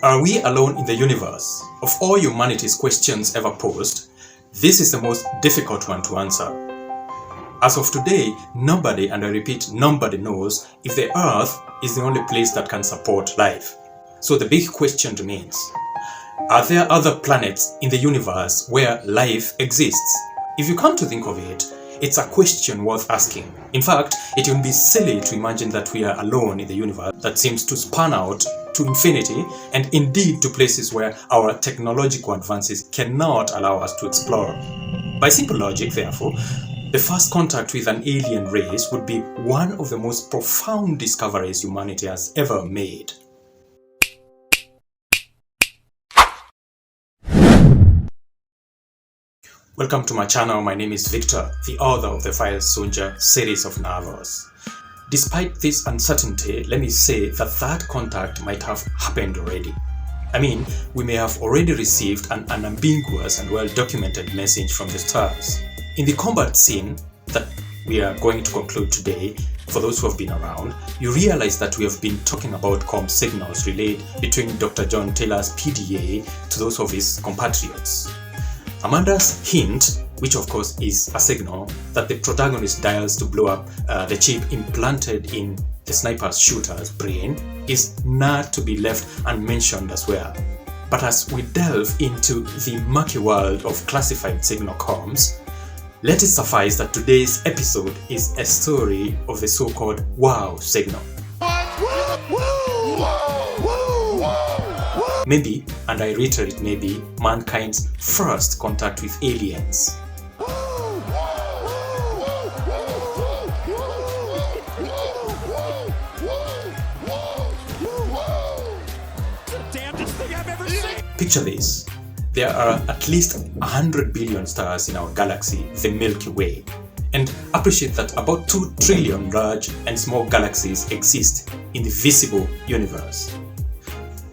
Are we alone in the universe? Of all humanity's questions ever posed, this is the most difficult one to answer. As of today, nobody, and I repeat, nobody knows if the Earth is the only place that can support life. So the big question remains, are there other planets in the universe where life exists? If you come to think of it, it's a question worth asking. In fact, it would be silly to imagine that we are alone in the universe that seems to span out to infinity and indeed to places where our technological advances cannot allow us to explore. By simple logic, therefore, the first contact with an alien race would be one of the most profound discoveries humanity has ever made. Welcome to my channel. My name is Victor, the author of the File Sonja series of novels. Despite this uncertainty, let me say that contact might have happened already. I mean, we may have already received an unambiguous and well-documented message from the stars. In the combat scene that we are going to conclude today, for those who have been around, you realize that we have been talking about comm signals relayed between Dr. John Taylor's PDA to those of his compatriots. Amanda's hint, which of course is a signal that the protagonist dials to blow up the chip implanted in the sniper's shooter's brain, is not to be left unmentioned as well. But as we delve into the murky world of classified signal comms, let it suffice that today's episode is a story of the so-called wow signal. Maybe, and I reiterate maybe, mankind's first contact with aliens. Picture this. There are at least 100 billion stars in our galaxy, the Milky Way. And appreciate that about 2 trillion large and small galaxies exist in the visible universe.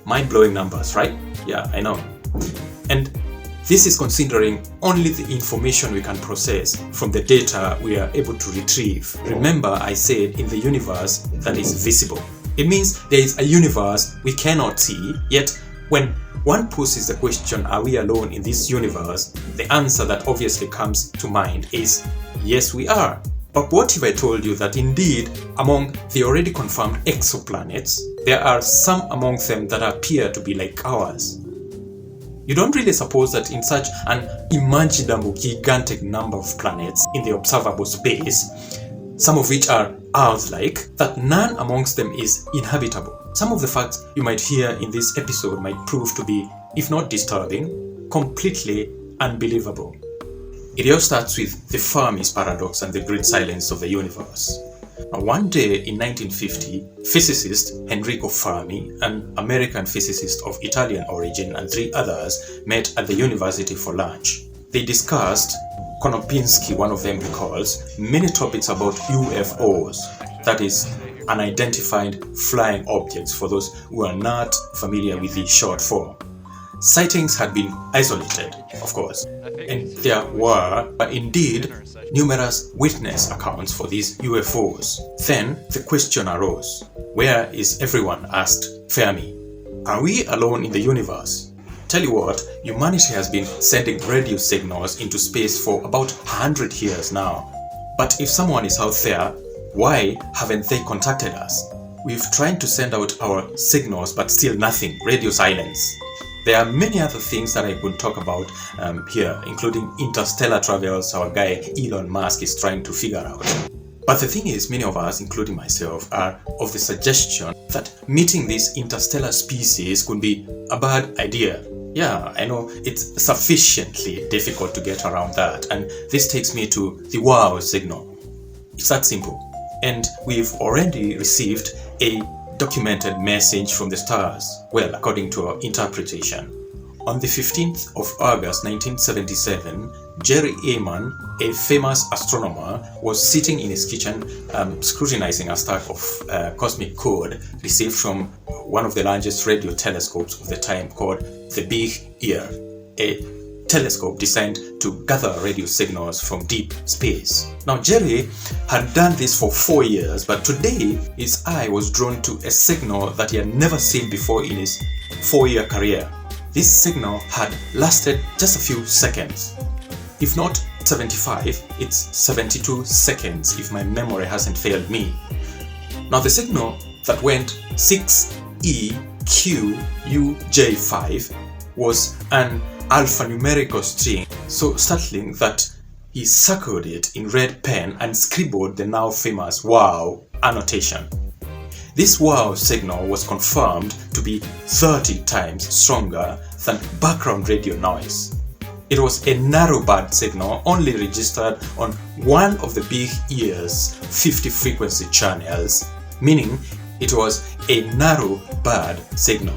Mind-blowing numbers, right? Yeah, I know. And this is considering only the information we can process from the data we are able to retrieve. Remember, I said in the universe that is visible. It means there is a universe we cannot see, yet when one poses the question, are we alone in this universe? The answer that obviously comes to mind is, yes, we are. But what if I told you that indeed, among the already confirmed exoplanets, there are some among them that appear to be like ours? You don't really suppose that in such an imaginable gigantic number of planets in the observable space, some of which are Earth-like, that none amongst them is inhabitable. Some of the facts you might hear in this episode might prove to be, if not disturbing, completely unbelievable. It all starts with the Fermi's paradox and the great silence of the universe. One day in 1950, physicist Enrico Fermi, an American physicist of Italian origin, and 3 others met at the university for lunch. They discussed, Konopinski, one of them recalls, many topics about UFOs, that is, unidentified flying objects for those who are not familiar with the short form. Sightings had been isolated, of course, and there were indeed numerous witness accounts for these UFOs. Then the question arose, where is everyone? Asked Fermi. Are we alone in the universe? Tell you what, humanity has been sending radio signals into space for about 100 years now. But if someone is out there, why haven't they contacted us? We've tried to send out our signals, but still nothing, radio silence. There are many other things that I could talk about here, including interstellar travels our guy Elon Musk is trying to figure out. But the thing is, many of us, including myself, are of the suggestion that meeting these interstellar species could be a bad idea. Yeah, I know it's sufficiently difficult to get around that, and this takes me to the wow signal. It's that simple. And we've already received a documented message from the stars, well, according to our interpretation. On the 15th of August 1977, Jerry Ehman, a famous astronomer, was sitting in his kitchen scrutinizing a stack of cosmic code received from one of the largest radio telescopes of the time called the Big Ear, a telescope designed to gather radio signals from deep space. Now, Jerry had done this for 4 years, but today his eye was drawn to a signal that he had never seen before in his 4-year career. This signal had lasted just a few seconds. If not 75, it's 72 seconds if my memory hasn't failed me. Now, the signal that went 6EQUJ5 was an alphanumerical string so startling that he circled it in red pen and scribbled the now famous WOW annotation. This WOW signal was confirmed to be 30 times stronger than background radio noise. It was a narrowband signal only registered on one of the big ear's 50 frequency channels, meaning it was a narrowband signal.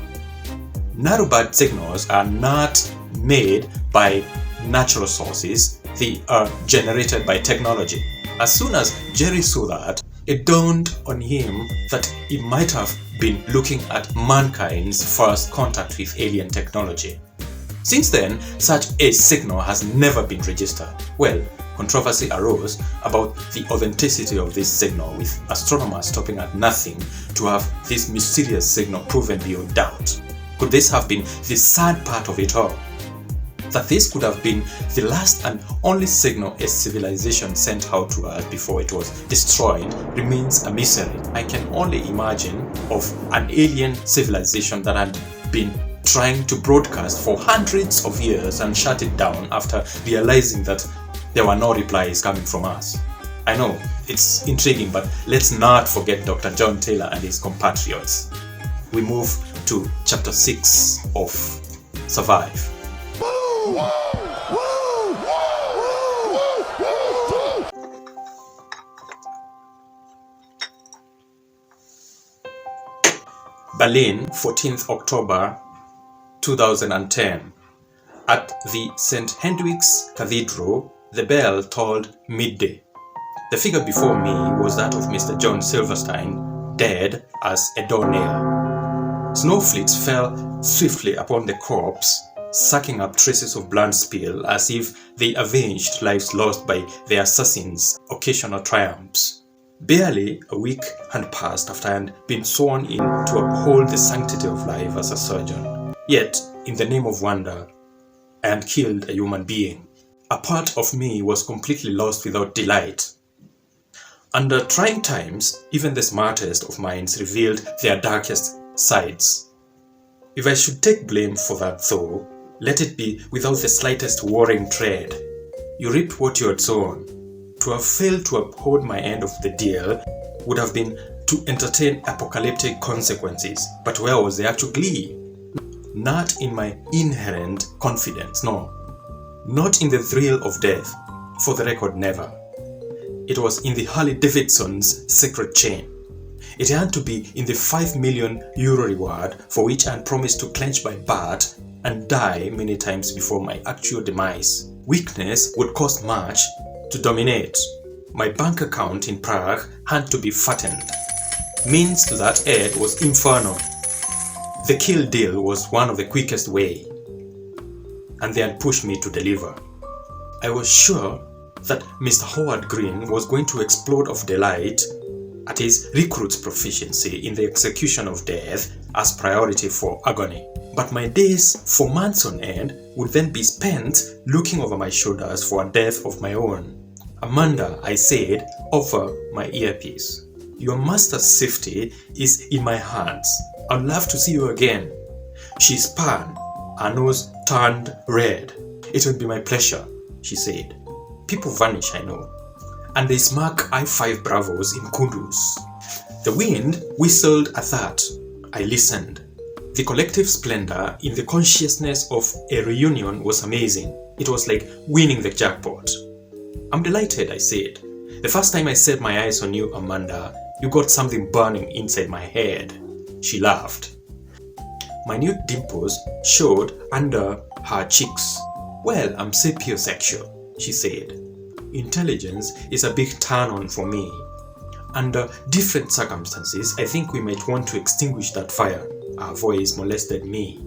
Narrowband signals are not made by natural sources, they are generated by technology. As soon as Jerry saw that, it dawned on him that he might have been looking at mankind's first contact with alien technology. Since then, such a signal has never been registered. Well, controversy arose about the authenticity of this signal, with astronomers stopping at nothing to have this mysterious signal proven beyond doubt. Could this have been the sad part of it all? That this could have been the last and only signal a civilization sent out to us before it was destroyed remains a mystery. I can only imagine of an alien civilization that had been trying to broadcast for hundreds of years and shut it down after realizing that there were no replies coming from us. I know, it's intriguing, but let's not forget Dr. John Taylor and his compatriots. We move to chapter 6 of Survive. Berlin, 14th October 2010. At the St. Hendrik's Cathedral, the bell tolled midday. The figure before me was that of Mr. John Silverstein, dead as a doornail. Snowflakes fell swiftly upon the corpse, sucking up traces of blood spill as if they avenged lives lost by the assassin's occasional triumphs. Barely a week had passed after I had been sworn in to uphold the sanctity of life as a surgeon. Yet, in the name of wonder, I had killed a human being. A part of me was completely lost without delight. Under trying times, even the smartest of minds revealed their darkest sides. If I should take blame for that though, let it be without the slightest worrying tread. You reaped what you had sown. To have failed to uphold my end of the deal would have been to entertain apocalyptic consequences. But where was the actual glee? Not in my inherent confidence, no. Not in the thrill of death, for the record, never. It was in the Harley-Davidson's secret chain. It had to be in the €5 million reward for which I had promised to clench my bat and die many times before my actual demise. Weakness would cost much to dominate. My bank account in Prague had to be fattened. Means to that end was infernal. The kill deal was one of the quickest way, and they had pushed me to deliver. I was sure that Mr. Howard Green was going to explode of delight at his recruit's proficiency in the execution of death as priority for agony. But my days for months on end would then be spent looking over my shoulders for a death of my own. Amanda, I said, offer my earpiece. Your master's safety is in my hands. I'd love to see you again. She span, her nose turned red. It would be my pleasure, she said. People vanish, I know, and they smack I-5 Bravos in Kunduz. The wind whistled at that. I listened. The collective splendor in the consciousness of a reunion was amazing. It was like winning the jackpot. I'm delighted, I said. The first time I set my eyes on you, Amanda, you got something burning inside my head. She laughed. Minute dimples showed under her cheeks. Well, I'm sapiosexual, she said. Intelligence is a big turn-on for me. Under different circumstances, I think we might want to extinguish that fire. Her voice molested me.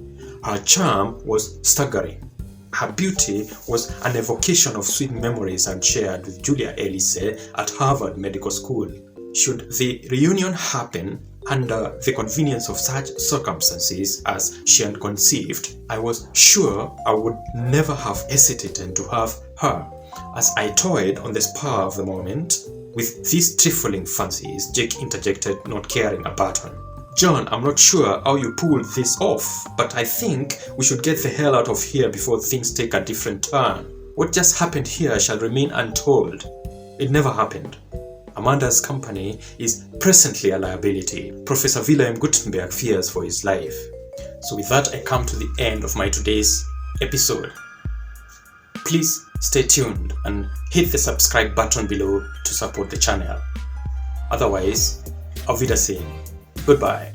Her charm was staggering. her beauty was an evocation of sweet memories I'd shared with Julia Elise at Harvard Medical School. Should the reunion happen under the convenience of such circumstances as she had conceived, I was sure I would never have hesitated to have her. As I toyed on the spur of the moment with these trifling fancies, Jake interjected, not caring a button. "John, I'm not sure how you pulled this off, but I think we should get the hell out of here before things take a different turn. What just happened here shall remain untold. It never happened. Amanda's company is presently a liability. Professor Wilhelm Gutenberg fears for his life." So with that, I come to the end of my today's episode. Please stay tuned and hit the subscribe button below to support the channel. Otherwise, auf Wiedersehen. Goodbye.